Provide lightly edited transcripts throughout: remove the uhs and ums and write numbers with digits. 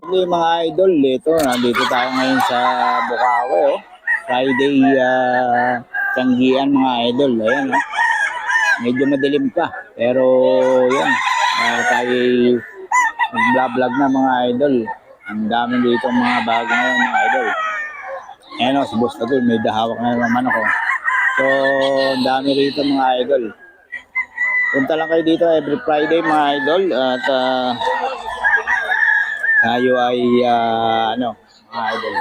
Okay, mga idol, nandito tayo ngayon sa Bukawi, oh. Friday, Tiyanggian, mga idol. Ayan, oh. Medyo madilim pa, pero yun, tayo mag-vlog na, mga idol. Ang dami dito mga bago ngayon, mga idol. Ayan, oh, si Boss Tagul, may dahawak na naman ako. So, ang dami rito, mga idol. Punta lang kayo dito every Friday, mga idol, at tayo ay mga idol,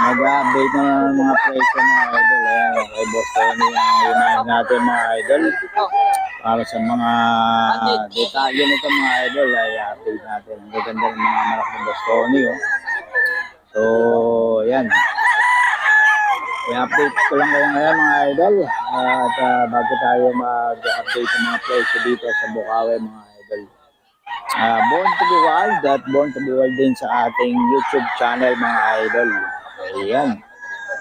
mag-update na ng mga presyo, mga idol. Ayan, kay Boss Tony ang unahin natin, mga idol, para sa mga detalye nito, mga idol, ay update natin. Ang gaganda ng mga manok ng Boss Tony, oh. So yan, i-update ko lang kayo ngayon, mga idol, at bago tayo mag-update ng mga presyo dito sa Bukawi, mga idol. Born to be Wild at Born to be Wild din sa ating YouTube channel, mga idol. Ayan.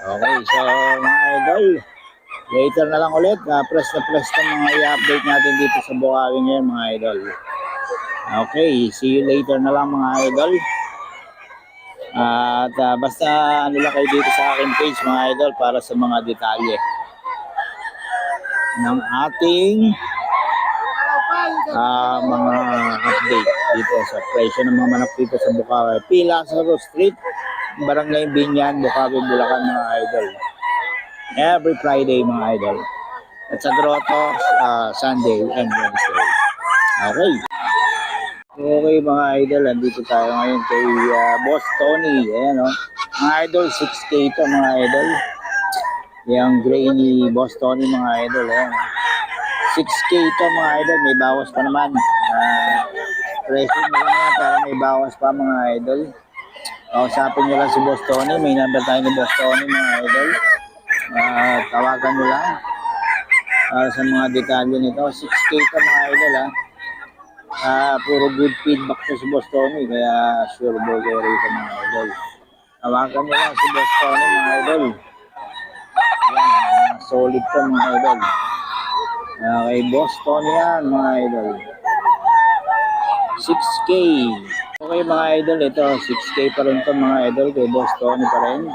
Okay, so mga idol, later na lang ulit. Press na press na mga i-update natin dito sa Bukawi ngayon, mga idol. Okay, see you later na lang, mga idol. At basta ano lang kayo dito sa aking page, mga idol, para sa mga detalye ng ating mga update dito sa presyo ng mga manok dito sa Bukawi. Lazaro Street, Barangay Binyan, Bukawi, Bulacan, mga idol. Every Friday, mga idol. At sa Grotto, Sunday and Wednesday. Okay. Okay, mga idol, andito tayo ngayon kay Boss Tony. Ayan, oh. Mga idol, 6K ito, mga idol. Yung gray ni Boss Tony, mga idol. Ayan. 6K ito, mga idol. May bawas pa naman. Presyo na lang yan, para may bawas pa, mga idol. Kausapin nyo lang si Boss Tony. May number tayo ni Boss Tony, mga idol. Tawagan nyo lang sa mga detalye nito. 6K ito, mga idol, ha. Puro good feedback to si Boss Tony. Kaya sure burger rito, mga idol. Tawagan nyo lang si Boss Tony, mga idol. Ayan, solid to, mga idol. Kay Boss Tony yan, mga idol. 6K. Okay, mga idol, ito 6K pa rin to, mga idol, kay Boss Tony pa rin.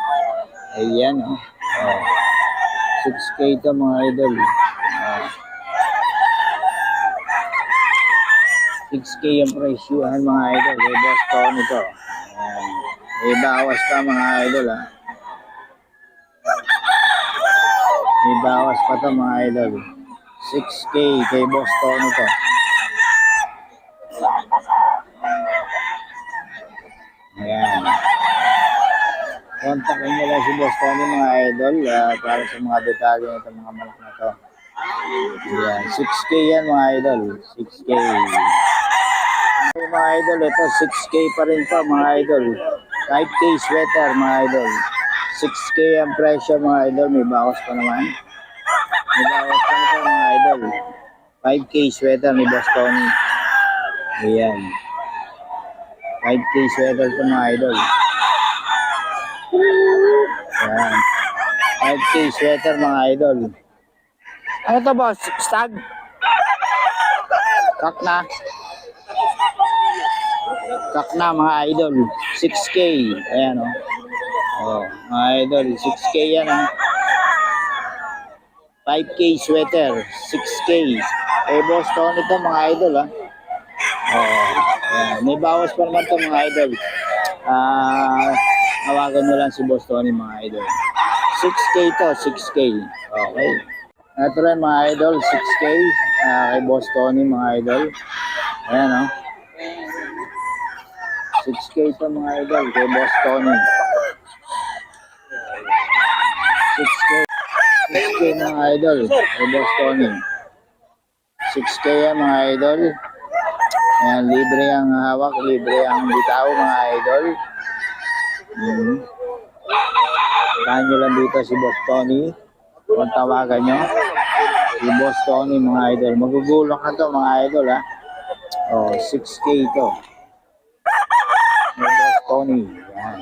Ayan, oh. 6K to, mga idol. 6K yung presyuhan, mga idol, kay Boss Tony to. May bawas pa, mga idol, ha. May bawas pa to, mga idol. 6K kay Boss Tony to. Ayan. Kontakin nyo lang si Boss Tony, mga idol, para sa mga detalye nito, mga manok na to. Ayan. 6K yan, mga idol. 6K. Okay, mga idol, ito 6K pa rin to, mga idol. 5K sweater, mga idol. 6K ang presyo, mga idol. May bawas pa naman. May bawas pa nito, mga idol. 5K sweater ni Boss Tony. Ayan. 5K sweater to, mga idol. Ayan. 5K sweater, mga idol. Ano to, boss? Stag? Kak na. Kak na, mga idol. 6K. Ayan, oh. Mga idol. 6K yan, oh. 5K sweater. 6K. Boss Tony to, mga idol, ha. May bawas pa naman to, mga idol. Tawagan nyo lang si Boss Tony, mga idol. 6K to, 6K. Okay. Ito rin, mga idol, 6K. Kay Boss Tony, mga idol. Ayan, oh. 6K to, mga idol, kay Boss Tony. 6K. 6K, mga idol, kay Boss Tony. 6K yan, mga idol. Ayan, libre ang hawak, libre ang bitaw, mga idol. Tahan nyo lang dito si Boss Tony. Kung tawagan nyo si Boss Tony, mga idol. Magugulong na to, mga idol, ha. 6K to. Boss Tony. Ayan.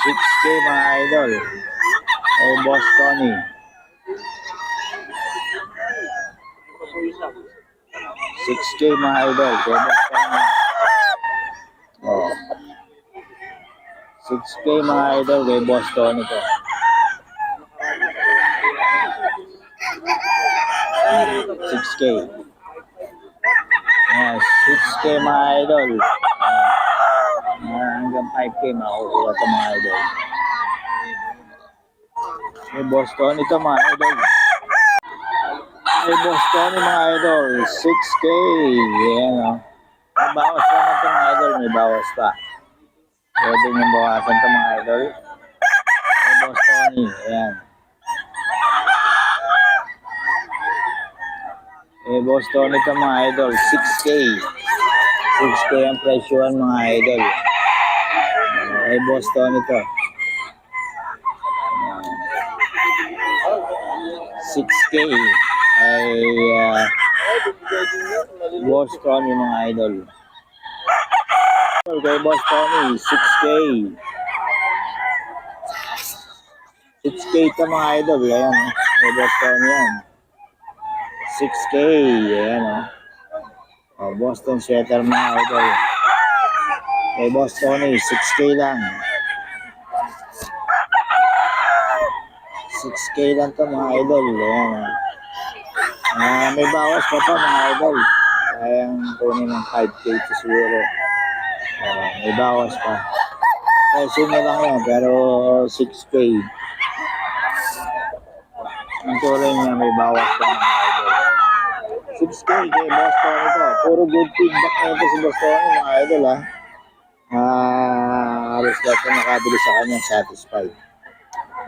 6K, mga idol. Boss Tony. 6K mga idol. Kaya basta na. Oh. 6K mga idol. Kaya Boston ito. 6K. Yes, 6K mga idol. Hanggang 5K makukuha ito mga idol. May Boston ito mga idol. May Boston mga idol. 6K. Yan o. May bawas pa naman ito mga idol. May bawas pa. Pwede nyo bawasan ito mga idol. May Boston. Ayan. May Boston ito mga idol. 6K. 6K ang presyoan mga idol. May Boston ito. 6K ay Boston yung mga idol. Kay Boston 6K. 6K ito mga idol. Ayan. Kay Boston yan. 6K. Ayan o. Boston sweater mga idol. Kay Boston 6K lang. 6K lang to mga idol. Ayan o. May bawas pa pa mga idol. Kayang kunin ng 5K to siguro. May bawas pa. Presyo na lang yan pero 6K. Ang tuloy niya may bawas pa mga idol. 6K kay Boston ito. Puro good feedback na ito si Boston mga idol ha. Halos lahat na nakabili sa kanya satisfied.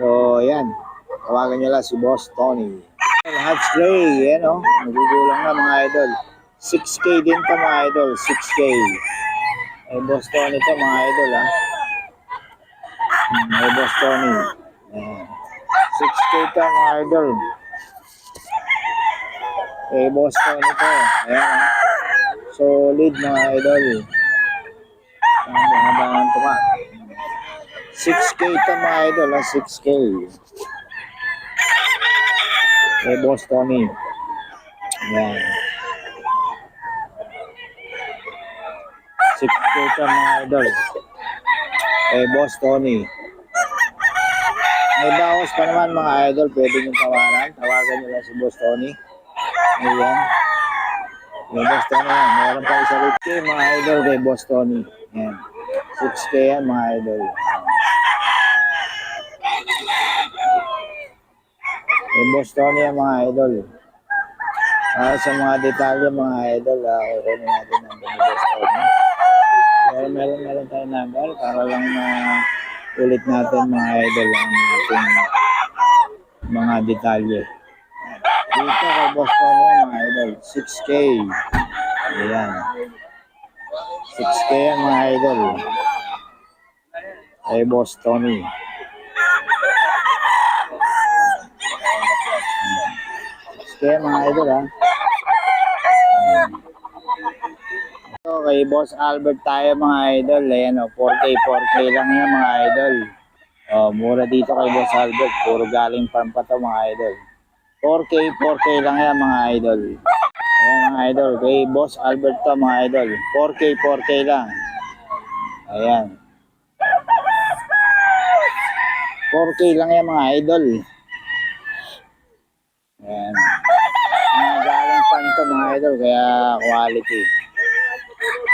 So yan. Tawagan nyo lang si Boss Tony. Hot spray, yan o. Nagugulang na mga idol. 6K din to mga idol. 6K. Ay Boss Tony to mga idol ha. Ay Boss Tony. 6K to mga idol. Ay Boss Tony to. Ayan ha. Solid mga idol. Mahabangan to ka. 6K to mga idol ha. 6K. Kay Boss Tony. Ayan. 6K ka mga idol. Kay Boss Tony. May bawas pa naman mga idol. Pwede nyo tawaran. Tawagan nyo lang si Boss Tony. Ayan. Kay Boss Tony yan. Meron pa isa rin kay mga idol kay Boss Tony. Ayan. 6K yan mga idol. Kay Boss Tony yan mga idol. Sa mga detalye mga idol, kukunin natin ang Boss Tony. Pero meron tayong number para lang ulit natin mga idol ang ating mga detalye. Dito kay Boss Tony yan mga idol, 6K. Ayan. 6K yan mga idol. Kay Boss Tony. Kaya mga idol ha. So, kay Boss Albert tayo mga idol. Ayan o, 4K lang yan mga idol. Mura dito kay Boss Albert. Puro galing farm pa to mga idol. 4K lang yan mga idol. Ayan mga idol. Kay Boss Albert to mga idol. 4K lang. Ayan. 4K lang yan mga idol. Ayan. Galing farm to mga idol. Kaya quality.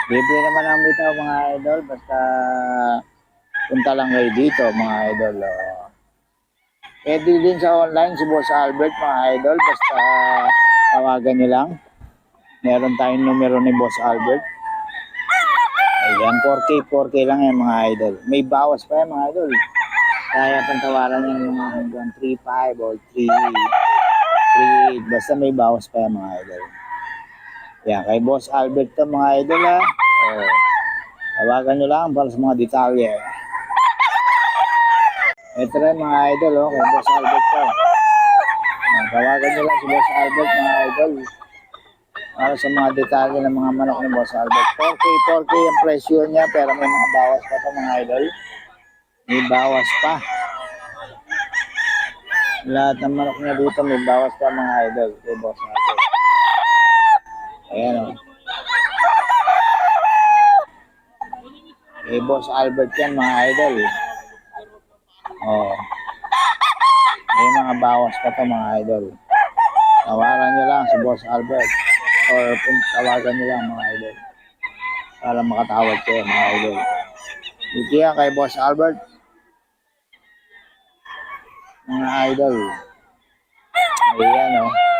Libre naman ang bitaw mga idol. Basta punta lang kayo dito mga idol. Pwede din sa online si Boss Albert mga idol. Basta tawagan nyo lang. Meron tayong numero ni Boss Albert. Ayan, 4K lang yan mga idol. May bawas pa yan mga idol. Kaya pantawaran yan mga hanggang 3.5 or 3.8. Basta may bawas pa yan mga idol. Yan, kay Boss Albert to mga idol ha. Tawagan nyo lang para sa mga detalye. Ito rin mga idol kay Boss Albert to. Tawagan nyo lang si Boss Albert mga idol. Para sa mga detalye ng mga manok ni Boss Albert. 4K ang presyo niya pero may mga bawas pa to mga idol. May bawas pa. Lahat ng manok niya dito may bawas pa mga idol kay Boss Albert. Boss Albert yan mga idol. Oh. May mga bawas pa to mga idol. Tawaran nyo lang si Boss Albert. Or tawagan nyo lang mga idol. Para makatawag kayo mga idol. Dito yan kay Boss Albert. Mga idol. Ayan o.